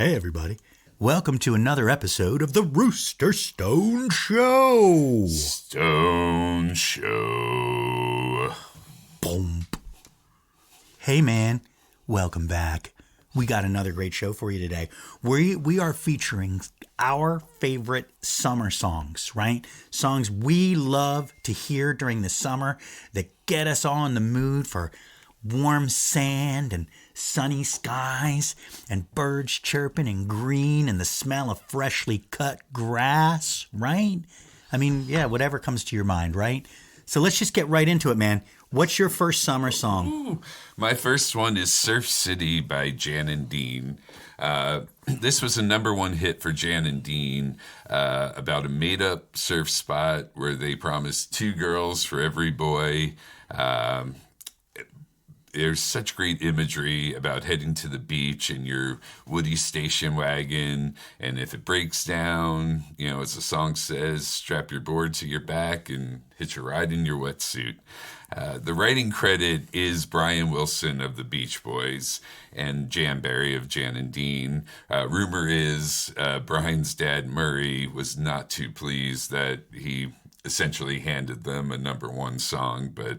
Hey, everybody. Welcome to another episode of the Rooster Stone Show. Stone Show. Boom. Hey, man. Welcome back. We got another great show for you today. We are featuring our favorite summer songs, right? Songs we love to hear during the summer that get us all in the mood for warm sand and sunny skies and birds chirping and green and the smell of freshly cut grass, right? I mean, yeah, whatever comes to your mind, right? So let's just get right into it, man. What's your first summer song? Ooh, my first one is Surf City by Jan and Dean. This was a number one hit for Jan and Dean about a made-up surf spot where they promised 2 girls for every boy. There's such great imagery about heading to the beach in your woody station wagon. And if it breaks down, as the song says, strap your board to your back and hitch a ride in your wetsuit. The writing credit is Brian Wilson of the Beach Boys and Jan Berry of Jan and Dean. Rumor is Brian's dad, Murray, was not too pleased that he essentially handed them a number one song, but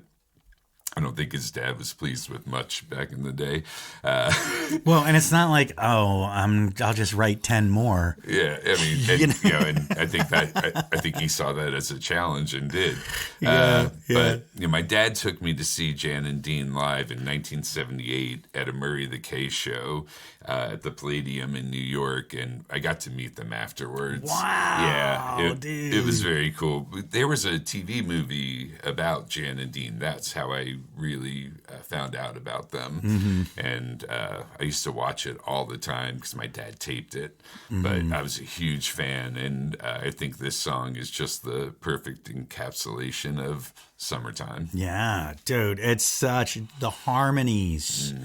I don't think his dad was pleased with much back in the day. Well, and it's not like, I'll just write 10 more. Yeah, I mean, and I think he saw that as a challenge and did. But my dad took me to see Jan and Dean live in 1978 at a Murray the K show at the Palladium in New York, and I got to meet them afterwards. Wow, yeah, dude. It was very cool. There was a TV movie about Jan and Dean. That's how I really found out about them. Mm-hmm. And I used to watch it all the time because my dad taped it. Mm-hmm. But I was a huge fan, and I think this song is just the perfect encapsulation of summertime. Yeah, dude, it's such the harmonies.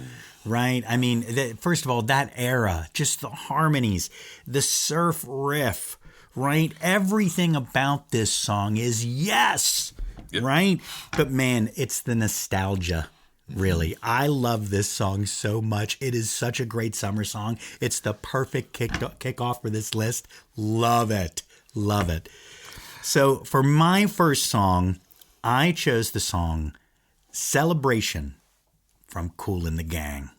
Right? I mean, first of all, that era, just the harmonies, the surf riff, right? Everything about this song is yes, yep. Right? But man, it's the nostalgia, really. I love this song so much. It is such a great summer song. It's the perfect kickoff for this list. Love it. Love it. So for my first song, I chose the song Celebration from Kool and the Gang.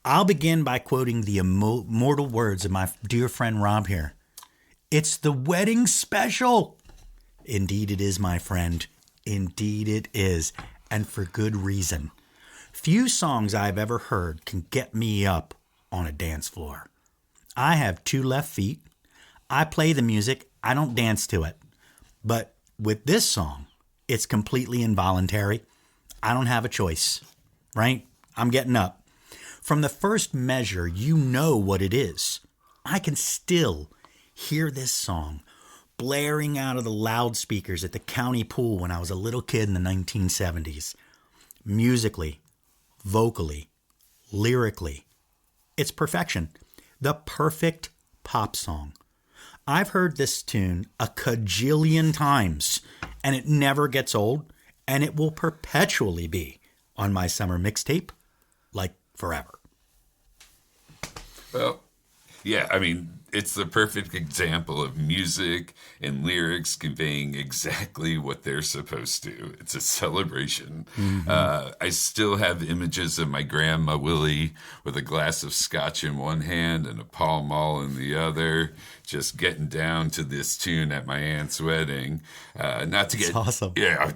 I'll begin by quoting the immortal words of my dear friend Rob here. It's the wedding special. Indeed it is, my friend. Indeed it is. And for good reason. Few songs I've ever heard can get me up on a dance floor. I have 2 left feet. I play the music. I don't dance to it. But with this song, it's completely involuntary. I don't have a choice, right? I'm getting up. From the first measure, you know what it is. I can still hear this song blaring out of the loudspeakers at the county pool when I was a little kid in the 1970s. Musically, vocally, lyrically, it's perfection. The perfect pop song. I've heard this tune a cajillion times, and it never gets old, and it will perpetually be on my summer mixtape, like forever. Well, yeah, I mean, it's the perfect example of music and lyrics conveying exactly what they're supposed to. It's a celebration. Mm-hmm. I still have images of my grandma Willie with a glass of scotch in one hand and a Pall Mall in the other, just getting down to this tune at my aunt's wedding. That's awesome. Yeah,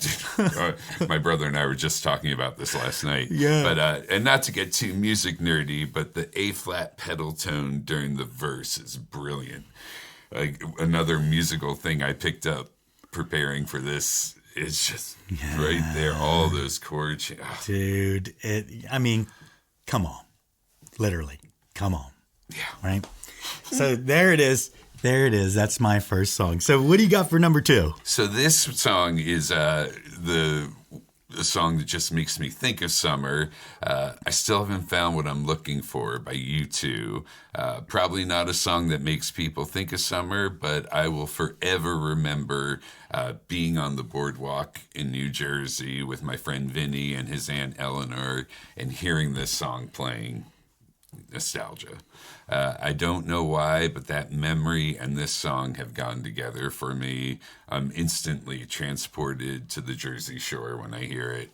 my brother and I were just talking about this last night. Yeah. But and not to get too music nerdy, but the A-flat pedal tone during the verse is brilliant. Like another musical thing I picked up preparing for this is just right there. All those chords. Dude, I mean, come on. Literally, come on. Yeah. Right? So there it is. There it is. That's my first song. So what do you got for number 2? So this song is the song that just makes me think of summer. I still haven't found what I'm looking for by U2. Probably not a song that makes people think of summer, but I will forever remember being on the boardwalk in New Jersey with my friend Vinny and his aunt Eleanor and hearing this song playing. nostalgia. I don't know why, but that memory and this song have gone together for me. I'm instantly transported to the Jersey Shore when I hear it.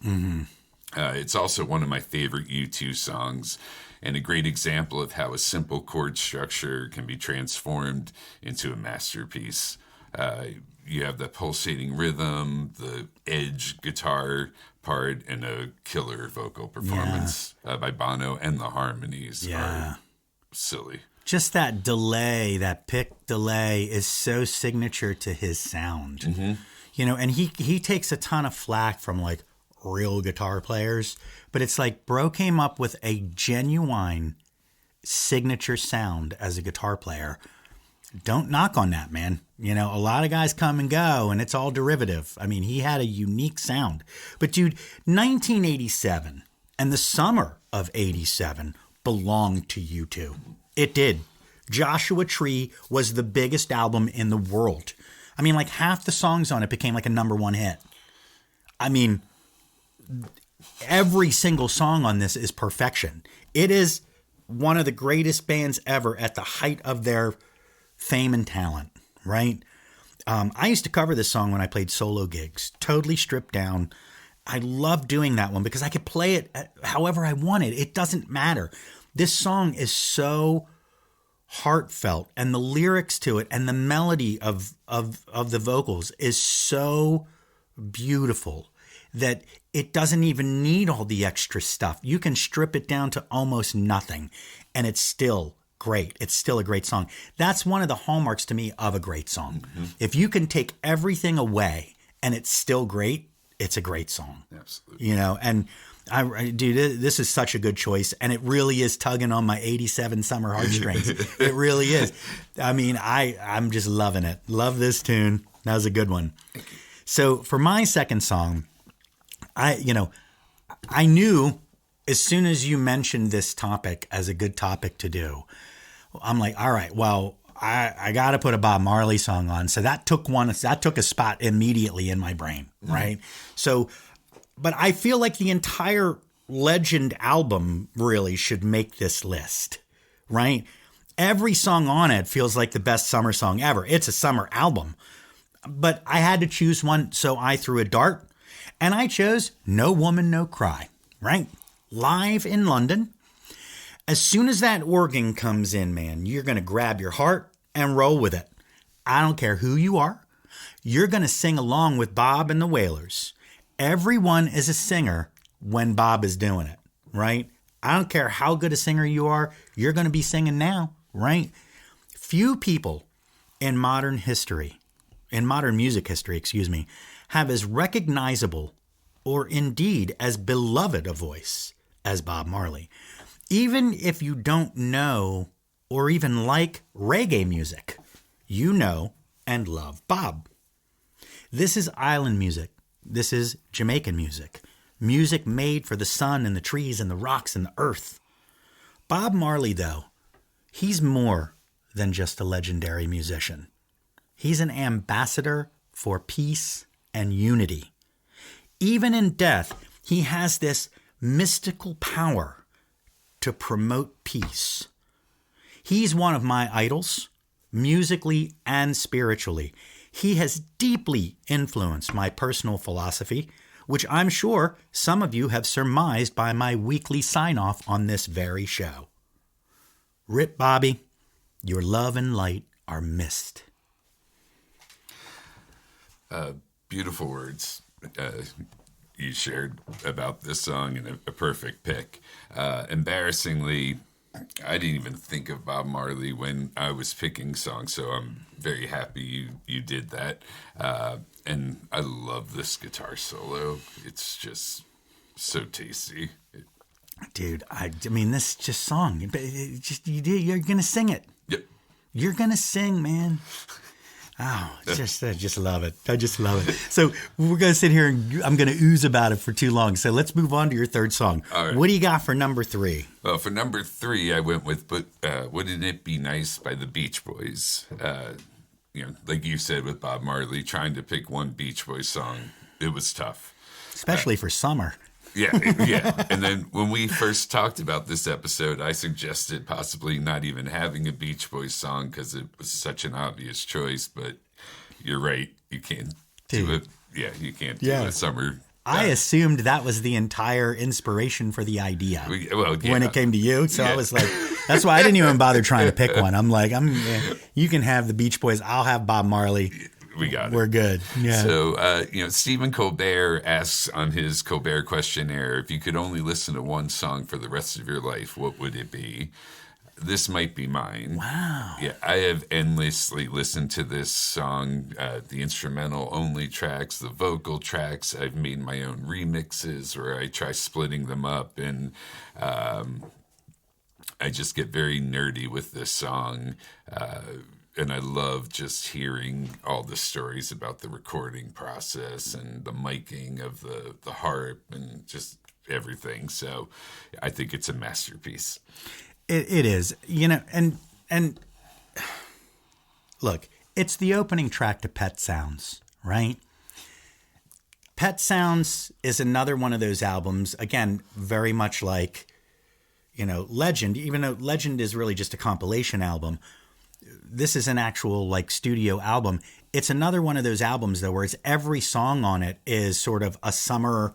It's also one of my favorite U2 songs, and a great example of how a simple chord structure can be transformed into a masterpiece. You have the pulsating rhythm, the edge guitar part, and a killer vocal performance by Bono, and the harmonies are silly. Just that delay, that pick delay is so signature to his sound. You know, and he takes a ton of flack from like real guitar players, but it's like bro came up with a genuine signature sound as a guitar player. Don't knock on that, man. You know, a lot of guys come and go and it's all derivative. I mean, he had a unique sound. But dude, 1987 and the summer of 87 belonged to U2. It did. Joshua Tree was the biggest album in the world. I mean, like half the songs on it became like a #1 hit. I mean, every single song on this is perfection. It is one of the greatest bands ever at the height of their fame and talent, right? I used to cover this song when I played solo gigs, totally stripped down. I love doing that one because I could play it however I wanted. It doesn't matter. This song is so heartfelt, and the lyrics to it and the melody of the vocals is so beautiful that it doesn't even need all the extra stuff. You can strip it down to almost nothing, and it's still great. It's still a great song. That's one of the hallmarks to me of a great song. If you can take everything away and it's still great, it's a great song. Absolutely. You know, and dude, this is such a good choice, and it really is tugging on my 87 summer heartstrings. It really is. I mean, I'm just loving it. Love this tune. That was a good one. So for my second song, I knew as soon as you mentioned this topic as a good topic to do, I'm like, all right, well, I got to put a Bob Marley song on. So that took a spot immediately in my brain, right? So, but I feel like the entire Legend album really should make this list, right? Every song on it feels like the best summer song ever. It's a summer album, but I had to choose one, so I threw a dart, and I chose No Woman, No Cry, right? Live in London. As soon as that organ comes in, man, you're going to grab your heart and roll with it. I don't care who you are. You're going to sing along with Bob and the Wailers. Everyone is a singer when Bob is doing it, right? I don't care how good a singer you are. You're going to be singing now, right? Few people in modern music history, have as recognizable or indeed as beloved a voice as Bob Marley. Even if you don't know or even like reggae music, you know and love Bob. This is island music. This is Jamaican music. Music made for the sun and the trees and the rocks and the earth. Bob Marley, though, he's more than just a legendary musician. He's an ambassador for peace and unity. Even in death, he has this mystical power to promote peace. He's one of my idols, musically and spiritually. He has deeply influenced my personal philosophy, which I'm sure some of you have surmised by my weekly sign-off on this very show. Rip Bobby, your love and light are missed. Beautiful words you shared about this song, and a perfect pick. Embarrassingly, I didn't even think of Bob Marley when I was picking songs, so I'm very happy you did that. And I love this guitar solo. It's just so tasty. Dude, I mean, this just song. You're gonna sing it. Yep. You're gonna sing, man. Oh, I just love it. I just love it. So we're going to sit here and I'm going to ooze about it for too long. So let's move on to your third song. All right. What do you got for number 3? Well, for number 3, I went with Wouldn't It Be Nice by the Beach Boys. Like you said with Bob Marley, trying to pick one Beach Boys song, it was tough. Especially for summer. Yeah, yeah. And then when we first talked about this episode, I suggested possibly not even having a Beach Boys song because it was such an obvious choice. But you're right. You can't do it. Yeah, you can't do a summer. I assumed that was the entire inspiration for the idea when it came to you. So I was like, that's why I didn't even bother trying to pick one. I'm like, you can have the Beach Boys. I'll have Bob Marley. We got it. We're good. Yeah. So, Stephen Colbert asks on his Colbert questionnaire, if you could only listen to one song for the rest of your life, what would it be? This might be mine. Wow. Yeah, I have endlessly listened to this song, the instrumental only tracks, the vocal tracks. I've made my own remixes where I try splitting them up, and I just get very nerdy with this song. And I love just hearing all the stories about the recording process and the miking of the harp and just everything. So I think it's a masterpiece. It is, and look, it's the opening track to Pet Sounds, right? Pet Sounds is another one of those albums, again, very much like, Legend, even though Legend is really just a compilation album. This is an actual like studio album. It's another one of those albums though, where it's every song on it is sort of a summer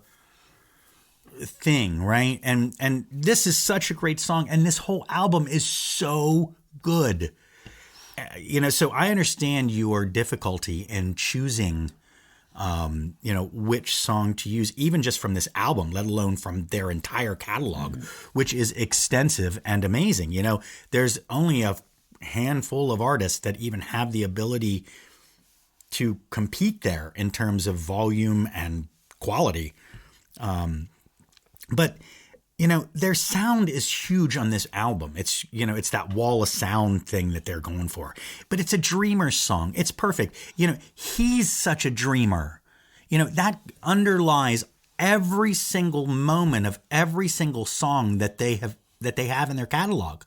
thing, right? And this is such a great song, and this whole album is so good. So I understand your difficulty in choosing which song to use, even just from this album, let alone from their entire catalog, which is extensive and amazing. There's only a handful of artists that even have the ability to compete there in terms of volume and quality. But their sound is huge on this album. It's, it's that wall of sound thing that they're going for. But it's a dreamer song. It's perfect. He's such a dreamer. That underlies every single moment of every single song that they have in their catalog.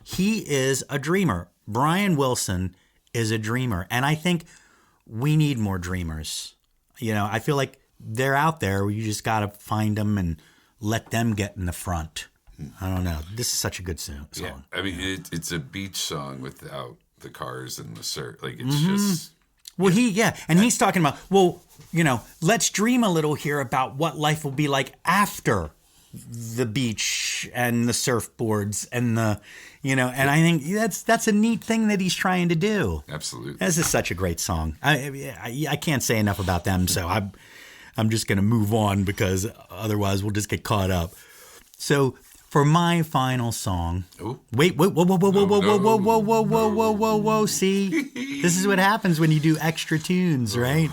He is a dreamer. Brian Wilson is a dreamer. And I think we need more dreamers. I feel like they're out there. You just got to find them and let them get in the front. I don't know. This is such a good song. Yeah, I mean, it's a beach song without the cars and the surf. Like, it's just... Well, and he's talking about, let's dream a little here about what life will be like after the beach and the surfboards and and I think that's a neat thing that he's trying to do. Absolutely. This is such a great song. I can't say enough about them, so I'm just going to move on because otherwise we'll just get caught up. So for my final song, wait, whoa. See, this is what happens when you do extra tunes, right?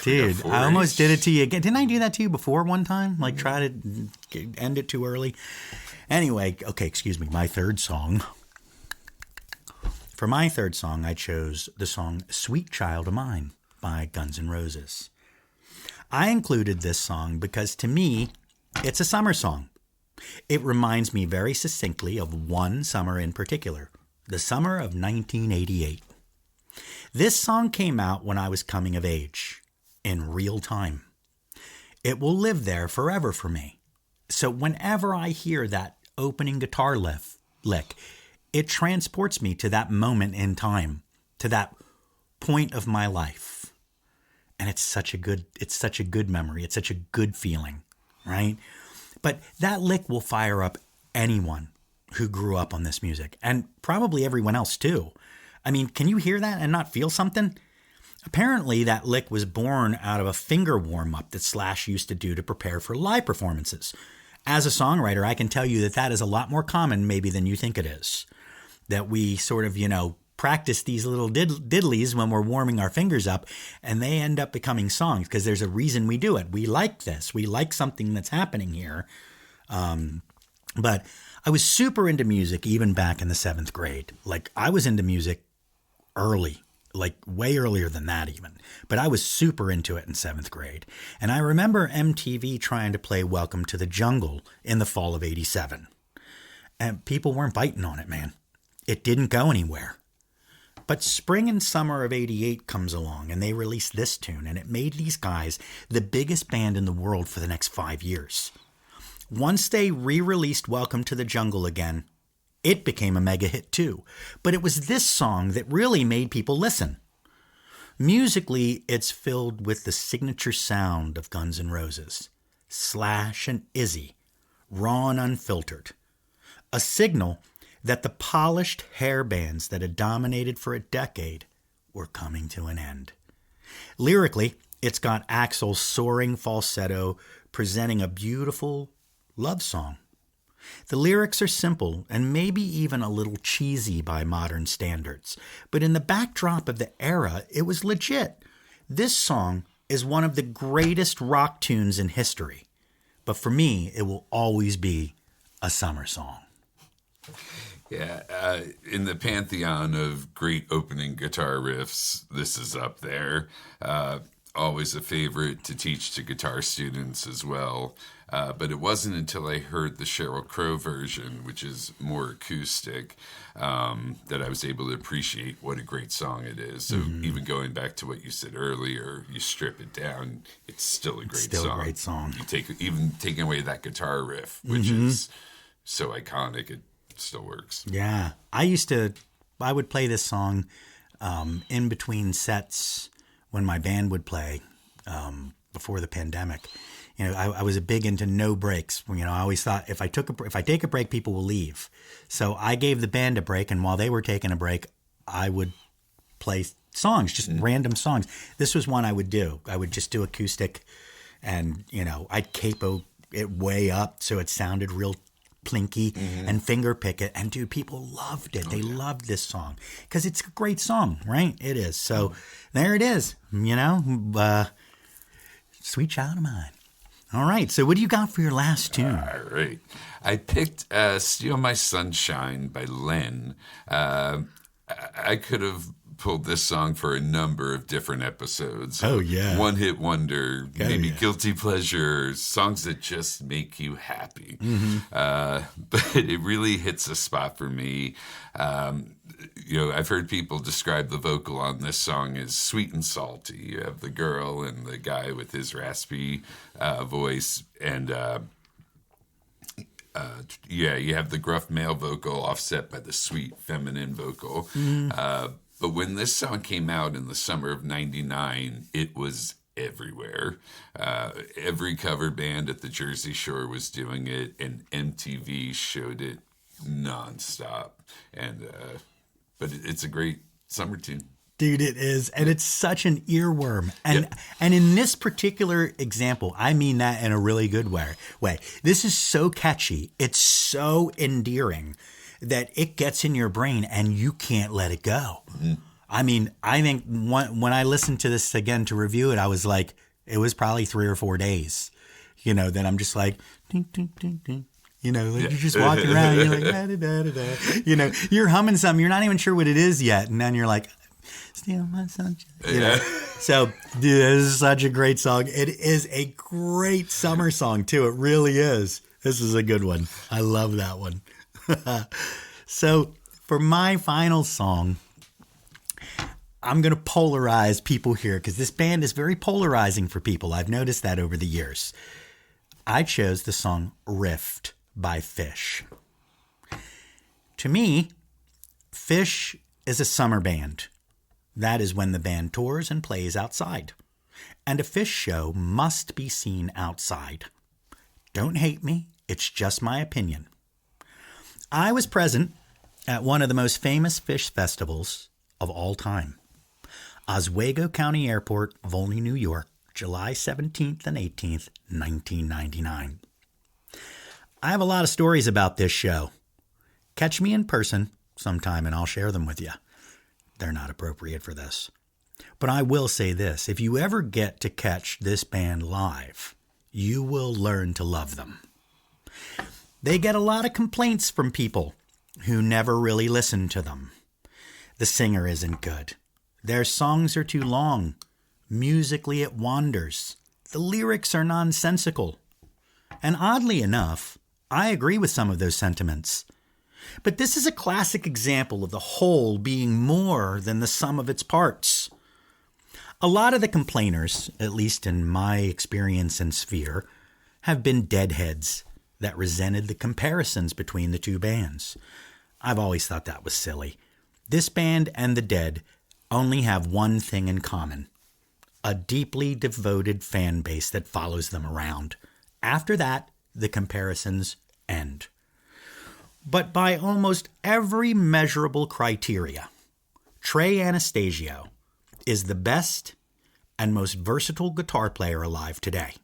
Dude, I almost did it to you again. Didn't I do that to you before one time? Like try to end it too early? Anyway, okay, excuse me. My third song. For my third song, I chose the song Sweet Child of Mine by Guns N' Roses. I included this song because to me, it's a summer song. It reminds me very succinctly of one summer in particular, the summer of 1988. This song came out when I was coming of age, in real time. It will live there forever for me. So whenever I hear that opening guitar lick, it transports me to that moment in time, to that point of my life. And it's such a good memory. It's such a good feeling, right? But that lick will fire up anyone who grew up on this music, and probably everyone else too. I mean, can you hear that and not feel something? Apparently, that lick was born out of a finger warm-up that Slash used to do to prepare for live performances. As a songwriter, I can tell you that is a lot more common maybe than you think it is. That we sort of, practice these little diddlies when we're warming our fingers up, and they end up becoming songs because there's a reason we do it. We like this. We like something that's happening here. But I was super into music even back in the 7th grade. Like, I was into music early, like way earlier than that even. But I was super into it in 7th grade. And I remember MTV trying to play Welcome to the Jungle in the fall of '87. And people weren't biting on it, man. It didn't go anywhere. But spring and summer of '88 comes along, and they release this tune, and it made these guys the biggest band in the world for the next 5 years. Once they re-released Welcome to the Jungle again, it became a mega hit too. But it was this song that really made people listen. Musically, it's filled with the signature sound of Guns N' Roses. Slash and Izzy, raw and unfiltered. A signal that the polished hair bands that had dominated for a decade were coming to an end. Lyrically, it's got Axl's soaring falsetto presenting a beautiful love song. The lyrics are simple and maybe even a little cheesy by modern standards, but in the backdrop of the era, it was legit. This song is one of the greatest rock tunes in history, but for me, it will always be a summer song. Yeah, in the pantheon of great opening guitar riffs, this is up there. Always a favorite to teach to guitar students as well. But it wasn't until I heard the Sheryl Crow version, which is more acoustic, that I was able to appreciate what a great song it is. So even going back to what you said earlier, you strip it down, it's still a great song. Still a great song. You even taking away that guitar riff, which is so iconic, it still works. Yeah. I would play this song in between sets when my band would play before the pandemic. You know, I was a big into no breaks. You know, I always thought if I take a break, people will leave. So I gave the band a break, and while they were taking a break, I would play songs, just random songs. This was one I would do. I would just do acoustic, and you know, I'd capo it way up so it sounded real plinky and finger pick it. And dude, people loved it. They loved this song because it's a great song, right? It is. So there it is. You know, Sweet Child of Mine. All right. So what do you got for your last tune? All right. I picked Steal My Sunshine by Len. I could have pulled this song for a number of different episodes. Oh, yeah. One hit wonder, Oh, maybe yeah. guilty pleasure, songs that just make you happy. But it really hits a spot for me. You know, I've heard people describe the vocal on this song as sweet and salty. You have the girl and the guy with his raspy voice, and you have the gruff male vocal offset by the sweet feminine vocal. But when this song came out in the summer of '99, it was everywhere. Every cover band at the Jersey Shore was doing it, and MTV showed it nonstop. And but it's a great summer tune. Dude, it is. And it's such an earworm. And in this particular example, I mean that in a really good way. This is so catchy. It's so endearing that it gets in your brain and you can't let it go. I mean, I think when I listened to this again to review it, I was like, it was probably 3 or 4 days, you know, that I'm just like, ding, ding, ding, ding. You know, like you're just walking around, you're like, da, da, da, da, da. You know, you're humming something, you're not even sure what it is yet. And then you're like, Steal My Sunshine. You know? So, dude, this is such a great song. It is a great summer song, too. It really is. This is a good one. I love that one. So, for my final song, I'm going to polarize people here because this band is very polarizing for people. I've noticed that over the years. I chose the song Rift by Fish. To me, Fish is a summer band. That is when the band tours and plays outside. And a Fish show must be seen outside. Don't hate me, it's just my opinion. I was present at one of the most famous Fish festivals of all time. Oswego County Airport, Volney, New York, July 17th and 18th, 1999. I have a lot of stories about this show. Catch me in person sometime and I'll share them with you. They're not appropriate for this. But I will say this, if you ever get to catch this band live, you will learn to love them. They get a lot of complaints from people who never really listen to them. The singer isn't good. Their songs are too long. Musically, it wanders. The lyrics are nonsensical. And oddly enough, I agree with some of those sentiments. But this is a classic example of the whole being more than the sum of its parts. A lot of the complainers, at least in my experience and sphere, have been deadheads. that resented the comparisons between the two bands. I've always thought that was silly. This band and the Dead only have one thing in common: a deeply devoted fan base that follows them around. After that, the comparisons end. But by almost every measurable criteria, Trey Anastasio is the best and most versatile guitar player alive today.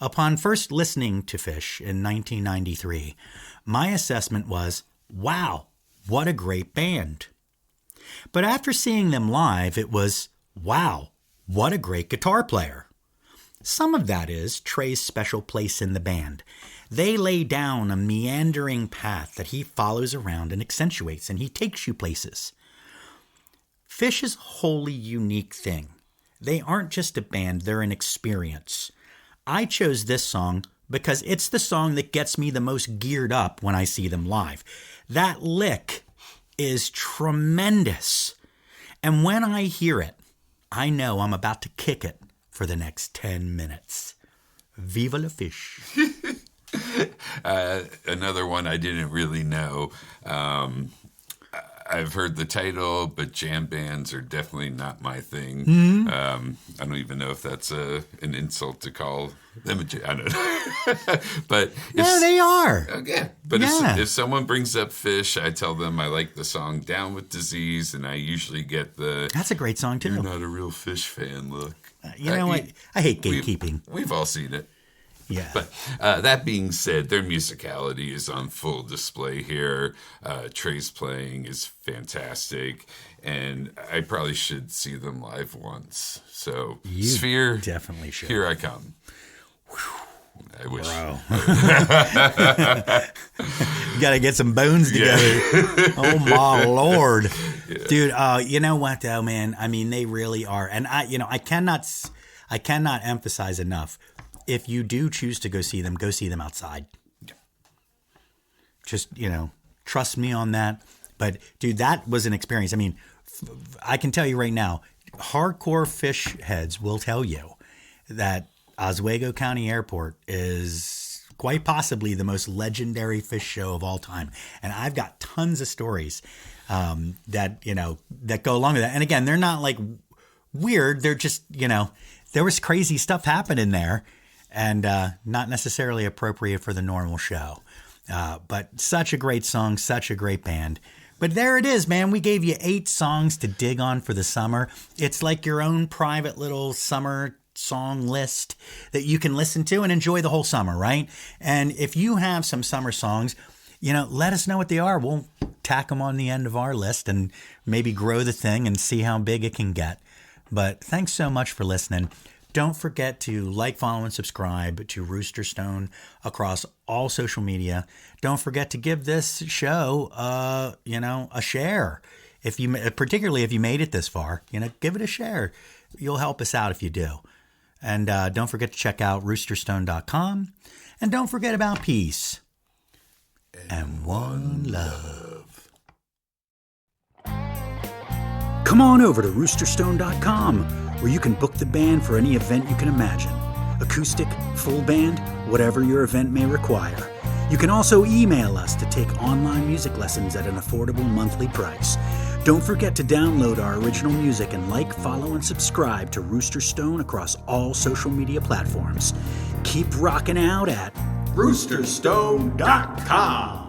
Upon first listening to Phish in 1993, my assessment was, wow, what a great band. But after seeing them live, it was, wow, what a great guitar player. Some of that is Trey's special place in the band. They lay down a meandering path that he follows around and accentuates, and he takes you places. Phish is a wholly unique thing. They aren't just a band, they're an experience. I chose this song because it's the song that gets me the most geared up when I see them live. That lick is tremendous. And when I hear it, I know I'm about to kick it for the next 10 minutes. Viva la Phish. Another one I didn't really know. I've heard the title, but jam bands are definitely not my thing. Mm-hmm. I don't even know if that's an insult to call them a jam. I don't know. But no, they are. Okay. But if someone brings up Phish, I tell them I like the song Down with Disease, and I usually get that's a great song, too. You're not a real Phish fan look. You know what? I hate gatekeeping. We've all seen it. Yeah. But that being said, their musicality is on full display here. Trey's playing is fantastic, and I probably should see them live once. So, you Sphere, definitely should. Here I come. I wish. Bro. You got to get some bones together. Yeah. Oh, my Lord. Yeah. Dude, you know what, though, man? I mean, they really are. And I cannot emphasize enough. If you do choose to go see them outside. Yeah. Just, trust me on that. But, dude, that was an experience. I mean, I can tell you right now, hardcore Phish heads will tell you that Oswego County Airport is quite possibly the most legendary Phish show of all time. And I've got tons of stories that go along with that. And again, they're not like weird. They're just, there was crazy stuff happening there. And not necessarily appropriate for the normal show. But such a great song, such a great band. But there it is, man. We gave you 8 songs to dig on for the summer. It's like your own private little summer song list that you can listen to and enjoy the whole summer, right? And if you have some summer songs, let us know what they are. We'll tack them on the end of our list and maybe grow the thing and see how big it can get. But thanks so much for listening. Don't forget to like, follow, and subscribe to Rooster Stone across all social media. Don't forget to give this show, a share. Particularly if you made it this far, give it a share. You'll help us out if you do. And don't forget to check out roosterstone.com. And don't forget about peace and one love. Come on over to roosterstone.com, where you can book the band for any event you can imagine. Acoustic, full band, whatever your event may require. You can also email us to take online music lessons at an affordable monthly price. Don't forget to download our original music and like, follow, and subscribe to Rooster Stone across all social media platforms. Keep rocking out at roosterstone.com.